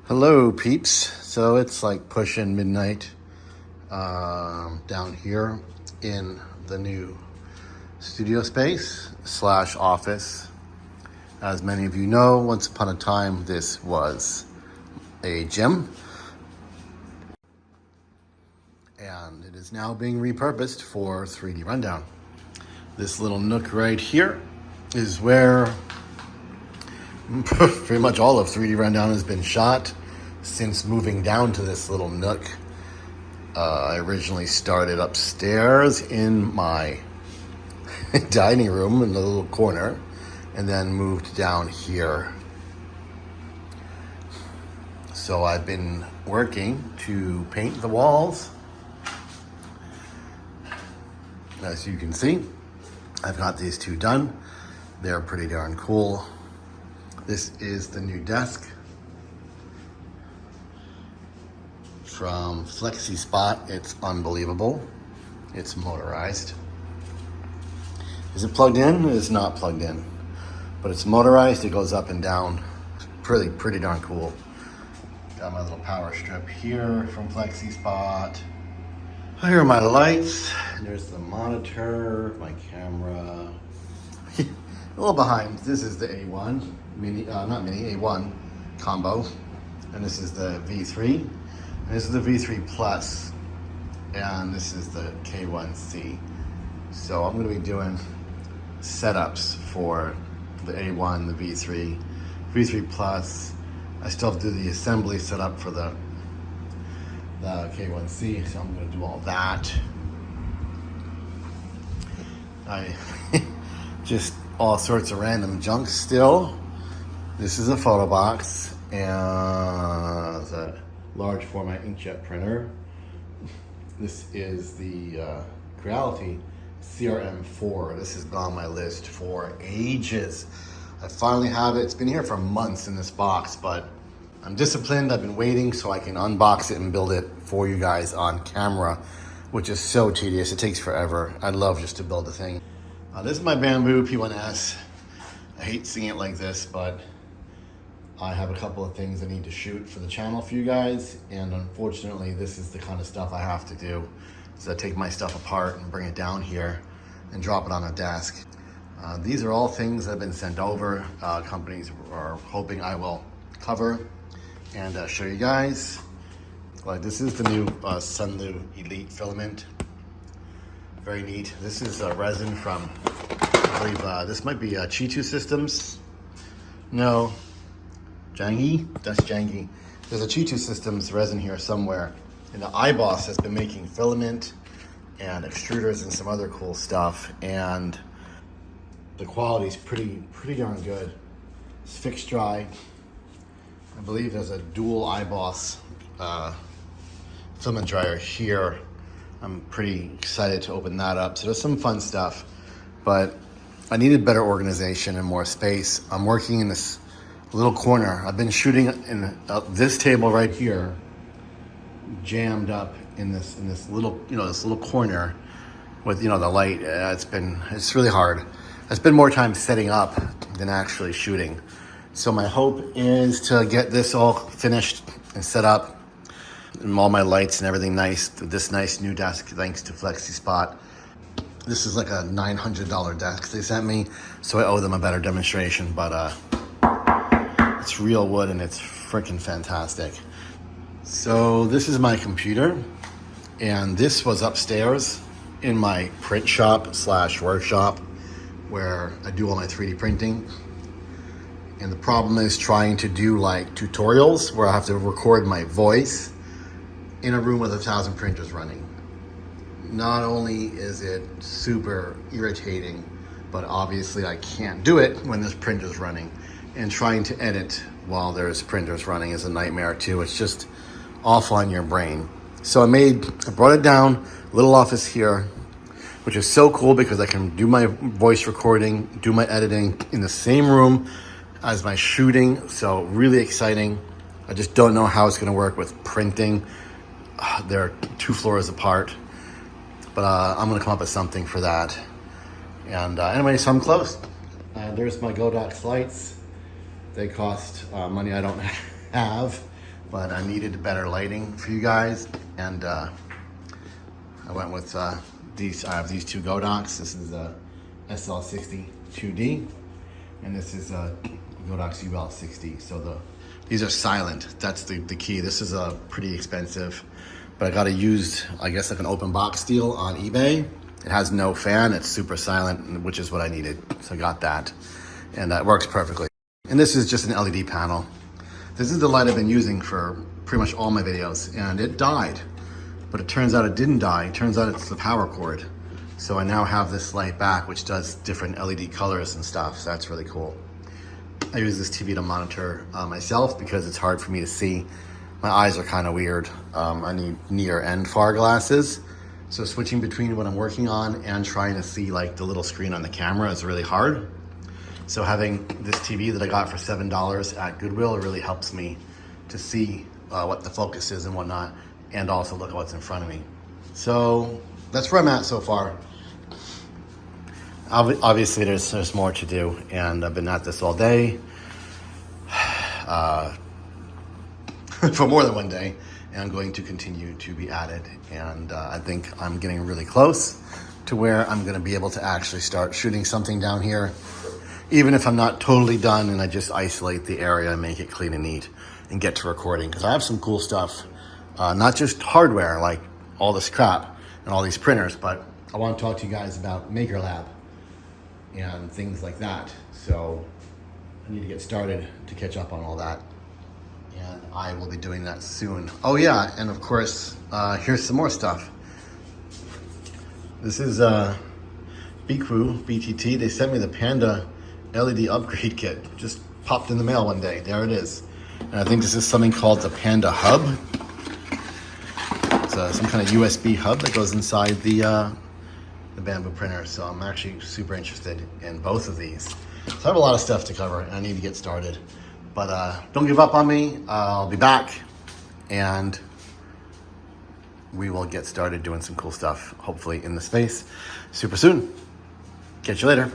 Hello, peeps. So it's like pushing midnight down here in the new studio space slash office. As many of you know, once upon a time, this was a gym. And it is now being repurposed for 3D Rundown. This little nook right here is where pretty much all of 3D Rundown has been shot since moving down to this little nook. I originally started upstairs in my dining room in the little corner and then moved down here. So I've been working to paint the walls. As you can see, I've got these two done. They're pretty darn cool. This is the new desk from Flexi Spot. It's unbelievable. It's motorized. Is it plugged in? It is not plugged in, but it's motorized. It goes up and down. Pretty darn cool. Got my little power strip here from Flexi Spot. Here are my lights. There's the monitor, my camera. A little behind. This is the A1 mini, not mini, A1 combo, and this is the V3, and this is the V3 Plus, and this is the K1C. So I'm going to be doing setups for the A1, the V3, V3 Plus. I still have to do the assembly setup for the K1C, so I'm going to do all that. I just all sorts of random junk still. This is a photo box and it's a large format inkjet printer. This is the Creality CRM4. This has been on my list for ages. I finally have it. It's been here for months in this box, but I'm disciplined. I've been waiting so I can unbox it and build it for you guys on camera, which is so tedious. It takes forever. I'd love just to build a thing. This is my Bamboo P1S. I hate seeing it like this, but I have a couple of things I need to shoot for the channel for you guys, and unfortunately this is the kind of stuff I have to do. So I take my stuff apart and bring it down here and drop it on a desk. These are all things that have been sent over. Companies are hoping I will cover and show you guys. Like, this is the new Sunlu Elite filament. Very neat. This is resin from, I believe this might be Chitu Systems. No, Jangi? That's Jangi. There's a Chitu Systems resin here somewhere. And the iBoss has been making filament and extruders and some other cool stuff. And the quality is pretty darn good. It's fixed dry. I believe there's a dual iBoss filament dryer here. I'm pretty excited to open that up. So there's some fun stuff, but I needed better organization and more space. I'm working in this little corner. I've been shooting in this table right here, jammed up in this little, this little corner with, the light. It's really hard. I spend more time setting up than actually shooting. So my hope is to get this all finished and set up, and all my lights and everything nice. This nice new desk, thanks to Flexi Spot. This is like a $900 desk they sent me, so I owe them a better demonstration, but it's real wood and it's freaking fantastic. So this is my computer, and this was upstairs in my print shop slash workshop where I do all my 3D printing. And the problem is trying to do like tutorials where I have to record my voice in a room with 1,000 printers running. Not only is it super irritating, but obviously I can't do it when there's printers running. And trying to edit while there's printers running is a nightmare too. It's just awful on your brain. So I brought it down, little office here, which is so cool because I can do my voice recording, do my editing in the same room as my shooting. So really exciting. I just don't know how it's gonna work with printing. They're 2 floors apart, but I'm gonna come up with something for that. And anyway, so I'm close. There's my Godox lights. They cost money I don't have. but I needed better lighting for you guys, and I went with these. I have these two Godox. This is a SL60 2D, and this is a Godox UL60. So these are silent. That's the key. This is pretty expensive, but I got a used, I guess like an open box deal on eBay. It has no fan. It's super silent, which is what I needed. So I got that, and that works perfectly. And this is just an LED panel. This is the light I've been using for pretty much all my videos, and it died. But it turns out it didn't die. It turns out it's the power cord. So I now have this light back, which does different LED colors and stuff. So that's really cool. I use this TV to monitor myself because it's hard for me to see. My eyes are kind of weird. I need near and far glasses. So switching between what I'm working on and trying to see like the little screen on the camera is really hard. So having this TV that I got for $7 at Goodwill really helps me to see what the focus is and whatnot, and also look at what's in front of me. So that's where I'm at so far. Obviously there's more to do, and I've been at this all day, for more than one day, and I'm going to continue to be at it. And I think I'm getting really close to where I'm gonna be able to actually start shooting something down here, even if I'm not totally done and I just isolate the area and make it clean and neat and get to recording. Because I have some cool stuff, not just hardware, like all this crap and all these printers, but I want to talk to you guys about Maker Lab and things like that. So I need to get started to catch up on all that, and I will be doing that soon. Oh yeah, and of course, here's some more stuff. This is BTT. They sent me the Panda LED upgrade kit. Just popped in the mail one day. There it is. And I think this is something called the Panda Hub. It's some kind of USB hub that goes inside the bamboo printer. So I'm actually super interested in both of these. So I have a lot of stuff to cover, and I need to get started. But don't give up on me. I'll be back, and we will get started doing some cool stuff, hopefully in the space super soon. Catch you later.